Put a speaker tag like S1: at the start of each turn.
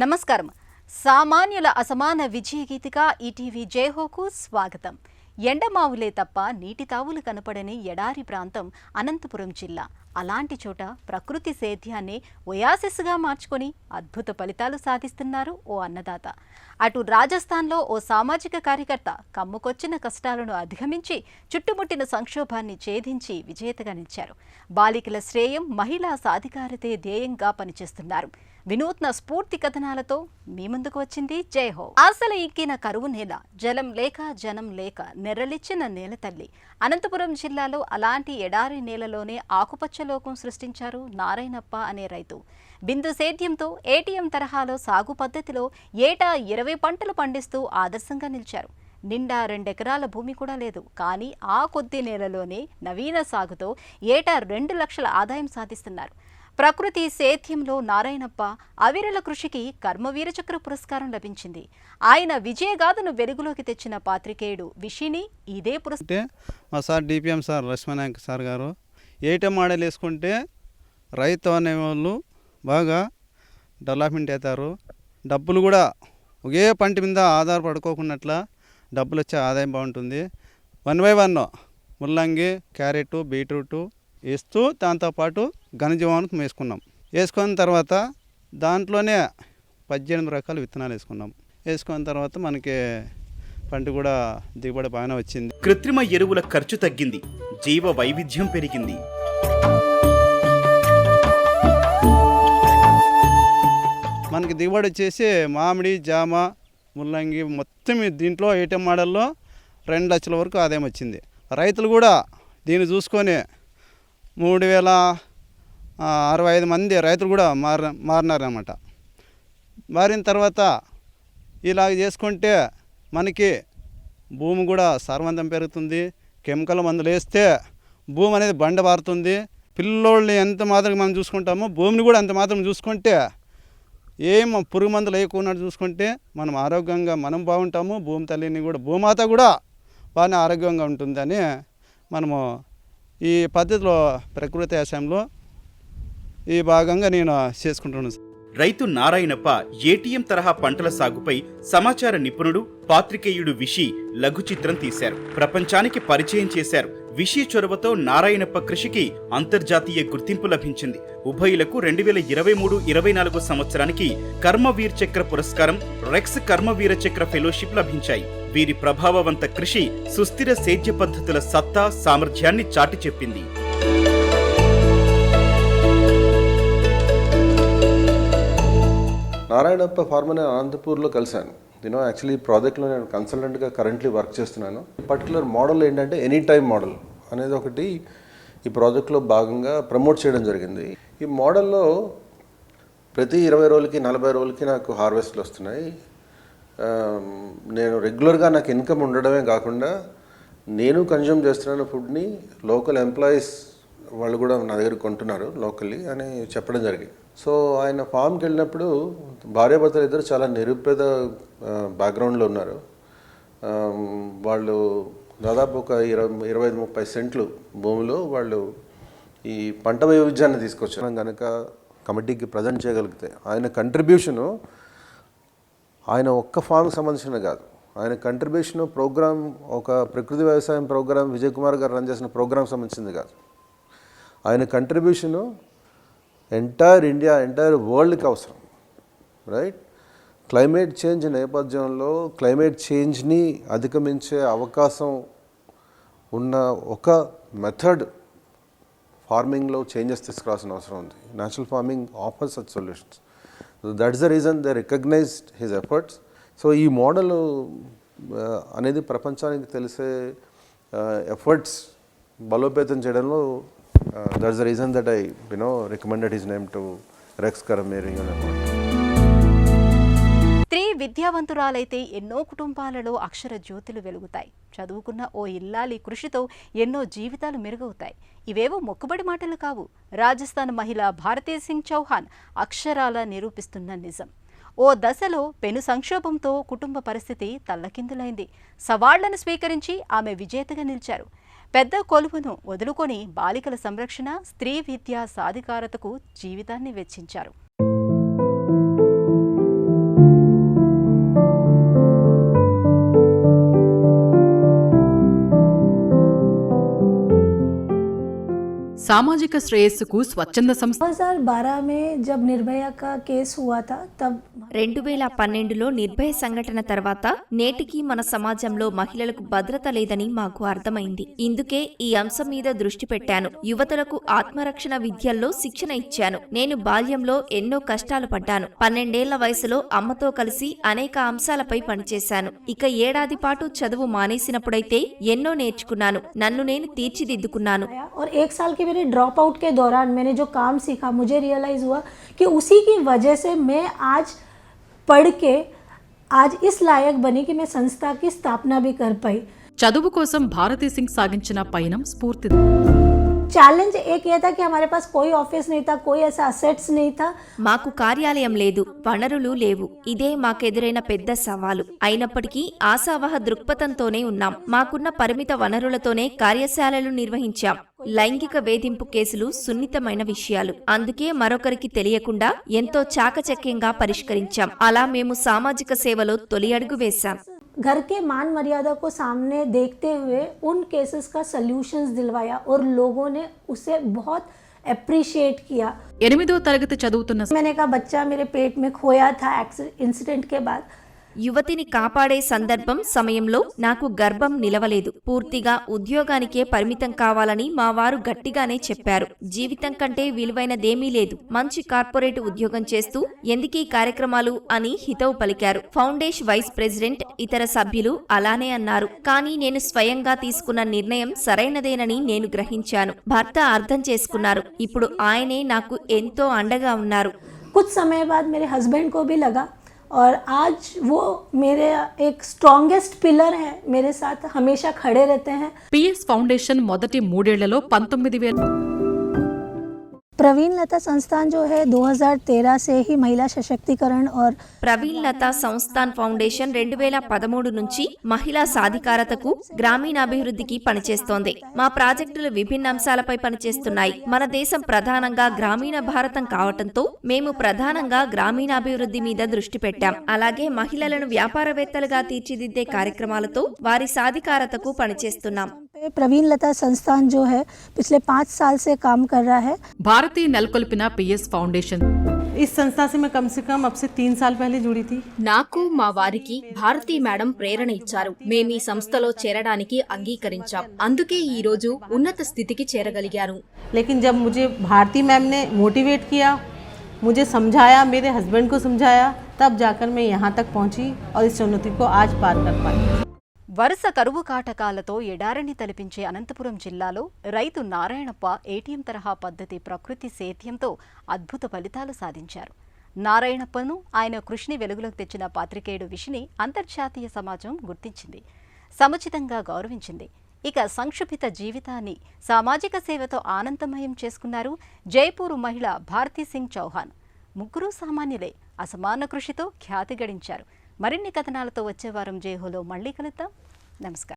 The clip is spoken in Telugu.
S1: నమస్కారం. సామాన్యుల అసమాన విజయ గీతిగా ఈటీవీ జయహోకు స్వాగతం. ఎండమావులే తప్ప నీటి తావులు కనపడని ఎడారి ప్రాంతం అనంతపురం జిల్లా. అలాంటి చోట ప్రకృతి సేద్యాన్ని ఒయాసిస్గా మార్చుకొని అద్భుత ఫలితాలు సాధిస్తున్నారు ఓ అన్నదాత. అటు రాజస్థాన్లో ఓ సామాజిక కార్యకర్త కమ్ముకొచ్చిన కష్టాలను అధిగమించి చుట్టుముట్టిన సంక్షోభాన్ని ఛేదించి విజేతగా నిలిచారు. బాలికల శ్రేయం, మహిళా సాధికారతే ధ్యేయంగా పనిచేస్తున్నారు. వినూత్న స్ఫూర్తి కథనాలతో మీ ముందుకు వచ్చింది జయహో. ఆశల ఎక్కిన కరువు నేల, జలం లేక జనం లేక నెర్రలిచ్చిన నేల తల్లి. అనంతపురం జిల్లాలో అలాంటి ఎడారి నేలలోనే ఆకుపచ్చ లోకం సృష్టించారు నారాయణప్ప అనే రైతు. బిందు సేద్యంతో ఏటీఎం తరహాలో సాగు పద్ధతిలో ఏటా 20 పంటలు పండిస్తూ ఆదర్శంగా నిలిచారు. నిండా 2 ఎకరాల భూమి కూడా లేదు. కానీ ఆ కొద్ది నేలలోనే నవీన సాగుతో ఏటా 2 లక్షల ఆదాయం సాధిస్తున్నారు. ప్రకృతి సేద్యంలో నారాయణప్ప అవిరల కృషికి కర్మవీర చక్ర పురస్కారం లభించింది. ఆయన విజయగాథను వెలుగులోకి తెచ్చిన పాత్రికేయుడు విషిని ఇదే పురస్కారం.
S2: మా sir DPM sir Lakshmanayak sir గారు ఏటీఎం మోడల్ వేసుకుంటే రైతు అనే వాళ్ళు బాగా డెవలప్మెంట్ అవుతారు. డబ్బులు కూడా ఒకే పంట మీద ఆధారపడుకోకున్నట్ల డబ్బులు వచ్చే ఆదాయం బాగుంటుంది. 1 by 1 ముల్లంగి, క్యారెట్, బీట్రూట్ వేస్తూ దాంతోపాటు ఘనజీవామృతం వేసుకున్న తర్వాత దాంట్లోనే 18 రకాల విత్తనాలు వేసుకున్న తర్వాత మనకి పంట కూడా దిగుబడి బాగానే వచ్చింది.
S3: కృత్రిమ ఎరువుల ఖర్చు తగ్గింది, జీవ వైవిధ్యం పెరిగింది.
S2: మనకి దిగుబడి వచ్చేసి మామిడి, జామ, ముల్లంగి మొత్తం దీంట్లో ఏటీఎం మోడల్లో 2 లక్షల వరకు ఆదాయం వచ్చింది. రైతులు కూడా దీన్ని చూసుకొని 3065 మంది రైతులు కూడా మారినారన్నమాట. మారిన తర్వాత ఇలాగ చేసుకుంటే మనకి భూమి కూడా సారవంతం పెరుగుతుంది. కెమికల్ మందులు వేస్తే భూమి అనేది బండ పారుతుంది. పిల్లోళ్ళని ఎంత మాత్రం మనం చూసుకుంటామో భూమిని కూడా అంత మాత్రం చూసుకుంటే ఏం పురుగు మందులు వేయకున్నట్టు చూసుకుంటే మనం ఆరోగ్యంగా మనం బాగుంటాము. భూమి తల్లిని కూడా భూమాత కూడా బాగానే ఆరోగ్యంగా ఉంటుందని మనము ఈ పద్ధతిలో ప్రకృతి వ్యవసాయంలో ఈ భాగంగా నేను చేసుకుంటున్నాను.
S3: రైతు నారాయణప్ప ఏటీఎం తరహా పంటల సాగుపై సమాచార నిపుణుడు, పాత్రికేయుడు విషి లఘు చిత్రం తీశారు. ప్రపంచానికి పరిచయం చేశారు. విషి చొరవతో నారాయణప్ప కృషికి అంతర్జాతీయ గుర్తింపు లభించింది. ఉభయులకు 2023-24 సంవత్సరానికి కర్మవీర్ చక్ర పురస్కారం, రెక్స్ కర్మవీర చక్ర ఫెలోషిప్ లభించాయి. వీరి ప్రభావవంత కృషి సుస్థిర సేద్య పద్ధతుల సత్తా, సామర్థ్యాన్ని చాటి చెప్పింది.
S4: నారాయణప్ప ఫార్మర్ నేను అనంతపూర్లో కలిశాను. యాక్చువల్లీ ఈ ప్రాజెక్ట్లో నేను కన్సల్టెంట్గా కరెంట్లీ వర్క్ చేస్తున్నాను. పర్టికులర్ మోడల్ ఏంటంటే ఎనీ టైమ్ మోడల్ అనేది ఒకటి ఈ ప్రాజెక్ట్లో భాగంగా ప్రమోట్ చేయడం జరిగింది. ఈ మోడల్లో ప్రతి 20 రోజులకి 40 రోజులకి నాకు హార్వెస్ట్లు వస్తున్నాయి. నేను రెగ్యులర్గా నాకు ఇన్కమ్ ఉండడమే కాకుండా నేను కన్జ్యూమ్ చేస్తున్నాను ఫుడ్ని, లోకల్ ఎంప్లాయీస్ వాళ్ళు కూడా నా దగ్గర కొంటున్నారు లోకల్లీ అని చెప్పడం జరిగింది. సో ఆయన ఫామ్కి వెళ్ళినప్పుడు భార్యాభర్తలు ఇద్దరు చాలా నిరుపేద బ్యాక్గ్రౌండ్లో ఉన్నారు. వాళ్ళు దాదాపు ఒక 25-30 సెంట్లు భూమిలో వాళ్ళు ఈ పంట వైవిధ్యాన్ని తీసుకొచ్చారు. కనుక కమిటీకి ప్రజెంట్ చేయగలిగితే ఆయన కంట్రిబ్యూషను ఆయన ఒక్క ఫామ్కి సంబంధించిన కాదు, ఆయన కంట్రిబ్యూషను ప్రోగ్రామ్ ఒక ప్రకృతి వ్యవసాయం ప్రోగ్రామ్ విజయ్ కుమార్ గారు రన్ చేసిన ప్రోగ్రామ్ సంబంధించింది కాదు. ఆయన కంట్రిబ్యూషను ఎంటైర్ ఇండియా, ఎంటైర్ వరల్డ్కి అవసరం. రైట్, క్లైమేట్ చేంజ్ నేపథ్యంలో క్లైమేట్ చేంజ్ని అధిగమించే అవకాశం ఉన్న ఒక మెథడ్ ఫార్మింగ్లో చేంజెస్ తీసుకురావాల్సిన అవసరం ఉంది. Natural farming offers such solutions. That is the reason they recognised his efforts. So ఈ మోడల్ అనేది ప్రపంచానికి తెలిసే ఎఫర్ట్స్ బలోపేతం చేయడంలో that's the reason that I recommended his name to Rex Karameri.
S1: స్త్రీ విద్యావంతురాలైతే ఎన్నో కుటుంబాలలో అక్షర జ్యోతులు వెలుగుతాయి. చదువుకున్న ఓ ఇల్లాలి కృషితో ఎన్నో జీవితాలు మెరుగవుతాయి. ఇవేవో మొక్కుబడి మాటలు కావు. రాజస్థాన్ మహిళ భారతీ సింగ్ చౌహాన్ అక్షరాల నిరూపిస్తున్న నిజం. ఓ దశలో పెను సంక్షోభంతో కుటుంబ పరిస్థితి తల్లకిందులైంది. సవాళ్లను స్వీకరించి ఆమె విజేతగా నిలిచారు. పెద్ద కొలువును వదులుకొని బాలికల సంరక్షణ, స్త్రీ విద్యా సాధికారతకు జీవితాన్ని వెచ్చించారు.
S5: సామాజిక శ్రేయస్సుకు స్వచ్ఛంద సంస్థ
S6: 2012 में जब निर्भया का केस हुआ था तब
S7: 2012లో నిర్భయ సంఘటన తర్వాత నేటికి మన సమాజంలో మహిళలకు భద్రత లేదని మాకు అర్థమైంది. ఇందుకే ఈ అంశం మీద దృష్టి పెట్టాను. యువతులకు ఆత్మరక్షణ విద్యల్లో శిక్షణ ఇచ్చాను. నేను బాల్యంలో ఎన్నో కష్టాలు పడ్డాను. 12 ఏళ్ల వయసులో అమ్మతో కలిసి అనేక అంశాలపై పనిచేశాను. ఇక ఏడాది పాటు చదువు మానేసినప్పుడైతే ఎన్నో నేర్చుకున్నాను. నన్ను నేను తీర్చిదిద్దుకున్నాను.
S6: और 1 साल के मेरे ड्रॉप आउट के दौरान मैंने जो काम सीखा मुझे रियलाइज हुआ कि उसी की वजह से मैं आज पढ़ के आज इस लायक बनी कि मैं संस्था की स्थापना भी कर पाई.
S5: చదువు కోసం భారతీ సింగ్ సాగించిన పయనం స్ఫూర్తి.
S6: चैलेंज एक ये था कि हमारे पास कोई ऑफिस नहीं था, कोई ऐसा असेट्स नहीं था.
S7: మాకు కార్యాలయం లేదు, వనరులు లేవు. ఇదే మాకెదురైన పెద్ద సవాలు. అయినప్పటికీ ఆశావహ దృక్పథంతోనే ఉన్నాం. మాకున్న పరిమిత వనరులతోనే కార్యశాలలు నిర్వహించాం. లైంగిక వేధింపు కేసులు సున్నితమైన విషయాలు. అందుకే మరొకరికి తెలియకుండా ఎంతో చాకచక్యంగా పరిష్కరించాం. అలా మేము సామాజిక సేవలో తొలి అడుగు వేశాం.
S6: घर के मान मर्यादा को सामने देखते हुए उन केसेस का सल्यूशंस दिलवाया और लोगों ने उसे बहुत अप्रिशिएट किया.
S5: 8వ తరగతి చదువుతున్న
S6: मैंने कहा बच्चा मेरे पेट में खोया था इंसिडेंट के बाद.
S7: యువతిని కాపాడే సందర్భం సమయంలో నాకు గర్భం నిలవలేదు. పూర్తిగా ఉద్యోగానికే పరిమితం కావాలని మా వారు గట్టిగానే చెప్పారు. జీవితం కంటే విలువైనదేమీ లేదు. మంచి కార్పొరేట్ ఉద్యోగం చేస్తూ ఎందుకీ కార్యక్రమాలు అని హితవు పలికారు. ఫౌండేషన్ వైస్ ప్రెసిడెంట్ ఇతర సభ్యులు అలానే అన్నారు. కానీ నేను స్వయంగా తీసుకున్న నిర్ణయం సరైనదేనని నేను గ్రహించాను. భర్త అర్థం చేసుకున్నారు. ఇప్పుడు ఆయనే నాకు ఎంతో అండగా ఉన్నారు.
S6: कुछ समय बाद मेरे हस्बैंड को भी लगा और आज वो मेरे एक स्ट्रॉन्गेस्ट पिलर है, मेरे साथ हमेशा खड़े रहते हैं.
S5: పిఎస్ ఫౌండేషన్ మొదటి 3 ఏళ్లలో 19,000
S6: प्रवीण लता संस्थान जो है 2013 से ही महिला सशक्तिकरण और
S7: ప్రవీణ్ లతా సంస్థాన్ ఫౌండేషన్ 2013 నుంచి మహిళా సాధికారతకు గ్రామీణాభివృద్ధికి పనిచేస్తోంది. మా ప్రాజెక్టులు విభిన్న అంశాలపై పనిచేస్తున్నాయి. మన దేశం ప్రధానంగా గ్రామీణ భారతం కావటంతో మేము ప్రధానంగా గ్రామీణాభివృద్ధి మీద దృష్టి పెట్టాం. అలాగే మహిళలను వ్యాపారవేత్తలుగా తీర్చిదిద్దే కార్యక్రమాలతో వారి సాధికారతకు పనిచేస్తున్నాం.
S6: प्रवीण लता संस्थान जो है पिछले 5 साल से काम कर रहा है.
S5: భారతీ నెలకొల్పిన పిఎస్ ఫౌండేషన్
S8: इस संस्था से मैं कम अब से 3 साल पहले जुड़ी थी.
S9: నాకు మా వారికి భారతీ మేడం ప్రేరణ ఇచ్చారు. మేమీ సంస్థలో చేరడానికి అంగీకరించాం. అందుకే ఈ రోజు ఉన్నత స్థితికి చేరగలిగాను.
S8: लेकिन जब मुझे भारती मैम ने मोटिवेट किया, मुझे समझाया, मेरे हस्बैंड को समझाया, तब जाकर मैं यहाँ तक पहुँची और इस चुनौती को आज पार कर पाई.
S1: వరుస కరువు కాటకాలతో ఎడారిని తలపించే అనంతపురం జిల్లాలో రైతు నారాయణప్ప ఏటీఎం తరహా పద్ధతి ప్రకృతి సేద్యంతో అద్భుత ఫలితాలు సాధించారు. నారాయణప్పను ఆయన కృషిని వెలుగులోకి తెచ్చిన పాత్రికేయుడు విషిని అంతర్జాతీయ సమాజం గుర్తించింది, సముచితంగా గౌరవించింది. ఇక సంక్షుభిత జీవితాన్ని సామాజిక సేవతో ఆనందమయం చేసుకున్నారు జైపూర్ మహిళ భారతీ సింగ్ చౌహాన్. ముగ్గురు సామాన్యులే, అసమాన కృషితో ఖ్యాతి గడించారు. మరిన్ని కథనాలతో వచ్చే వారం జైహోలో మళ్ళీ కలుద్దాం. నమస్కారం.